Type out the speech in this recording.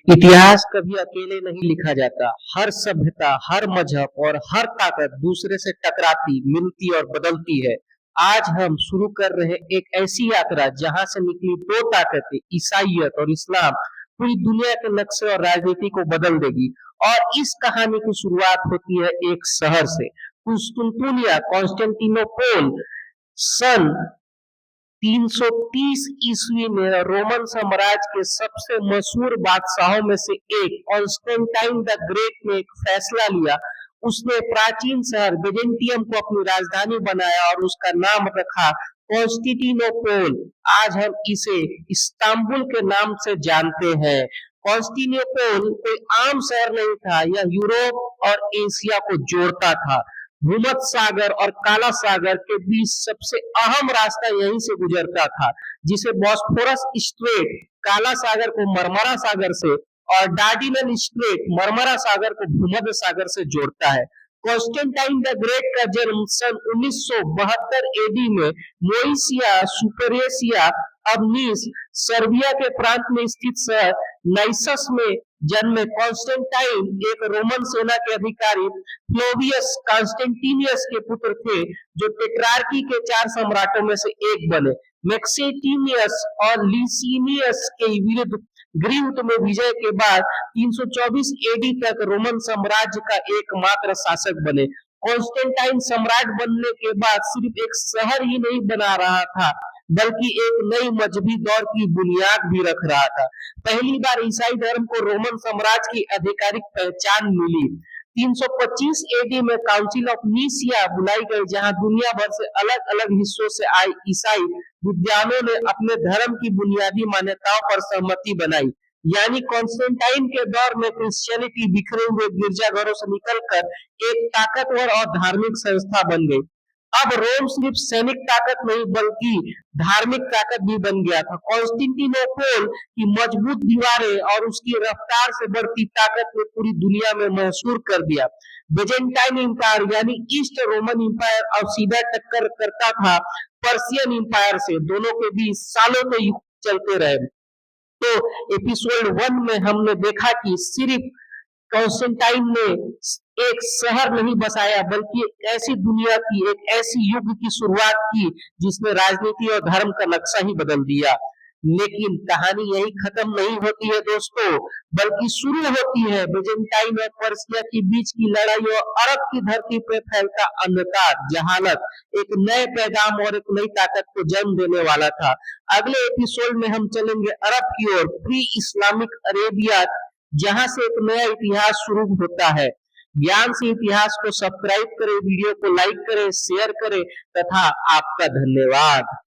इतिहास कभी अकेले नहीं लिखा जाता। हर सभ्यता, हर मजहब और हर ताकत दूसरे से टकराती, मिलती और बदलती है। आज हम शुरू कर रहे एक ऐसी यात्रा जहां से निकली दो ताकतें, ईसाइयत और इस्लाम, पूरी दुनिया के नक्शे और राजनीति को बदल देगी। और इस कहानी की शुरुआत होती है एक शहर से, कुस्तुनतुनिया, कॉन्स्टेंटिनोपल। सन 330 ईस्वी में रोमन साम्राज्य के सबसे मशहूर बादशाहों में से एक कॉन्स्टेंटाइन द ग्रेट ने एक फैसला लिया। उसने प्राचीन शहर बिजेंटियम को अपनी राजधानी बनाया और उसका नाम रखा कॉन्स्टेंटिनोपल। आज हम इसे इस्तांबुल के नाम से जानते हैं। कॉन्स्टेंटिनोपल कोई आम शहर नहीं था, यह यूरोप और एशिया को जोड़ता था। भूमध्य सागर और काला सागर के बीच सबसे अहम रास्ता यहीं से गुजरता था, जिसे बॉस्फोरस स्ट्रेट, काला सागर को मरमरा सागर से और डार्डिनल स्ट्रेट, मरमरा सागर को भूमध्य सागर से जोड़ता है। कॉन्स्टेंटाइन द ग्रेट का जन्म सन 1972 एडी में मोइसिया सुपरएशिया, अब नीस, सर्बिया के प्रांत में स्थित शहर नाइसस में जन्मे। कॉन्स्टेंटाइन एक रोमन सेना के अधिकारी फ्लोवियस कॉन्स्टेंटिनियस के पुत्र थे, जो टेट्रार्की के 4 सम्राटों में से एक बने। मैक्सिमिलियस और लिसिनियस के विरुद्ध गृहयुद्ध में विजय के बाद 324 एडी तक रोमन साम्राज्य का एकमात्र शासक बने। कॉन्स्टेंटाइन सम्राट बनने के बाद सिर्फ एक शहर ही नहीं बना रहा था, बल्कि एक नई मजहबी दौर की बुनियाद भी रख रहा था। पहली बार ईसाई धर्म को रोमन साम्राज्य की आधिकारिक पहचान मिली। 325 एडी में काउंसिल ऑफ नीसिया बुलाई गई, जहां दुनिया भर से अलग अलग हिस्सों से आए ईसाई विद्वानों ने अपने धर्म की बुनियादी मान्यताओं पर सहमति बनाई। यानी कॉन्स्टेंटाइन के दौर में क्रिश्चियनिटी बिखरे हुए गिरजाघरों से निकलकर एक ताकतवर और धार्मिक संस्था बन गई। अब रोम सिर्फ सैनिक ताकत नहीं, बल्कि धार्मिक ताकत भी बन गया था। कॉन्स्टेंटिनोपल की मजबूत दीवारें और उसकी रफ्तार से बढ़ती ताकत ने पूरी दुनिया में मशहूर कर दिया। बेजेंटाइन एम्पायर यानी ईस्ट रोमन एम्पायर अब सीधा टक्कर करता था पर्शियन एम्पायर से। दोनों के बीच सालों के युद्ध चलते रहे। तो एपिसोड 1 में हमने देखा कि सिर्फ कॉन्स्टेंटाइन ने एक शहर नहीं बसाया, बल्कि एक ऐसी दुनिया की, एक ऐसी युग की शुरुआत की जिसने राजनीति और धर्म का नक्शा ही बदल दिया। लेकिन कहानी यही खत्म नहीं होती है दोस्तों, बल्कि शुरू होती है बेजेंटाइन और पर्शिया के बीच की लड़ाई और अरब की धरती पर फैलता अंधकार, जहालत एक नए पैगाम और एक नई ताकत को जन्म देने वाला था। अगले एपिसोड में हम चलेंगे अरब की ओर, प्री इस्लामिक अरेबिया, जहां से एक नया इतिहास शुरू होता है। ज्ञान से इतिहास को सब्सक्राइब करें, वीडियो को लाइक करें, शेयर करें तथा आपका धन्यवाद।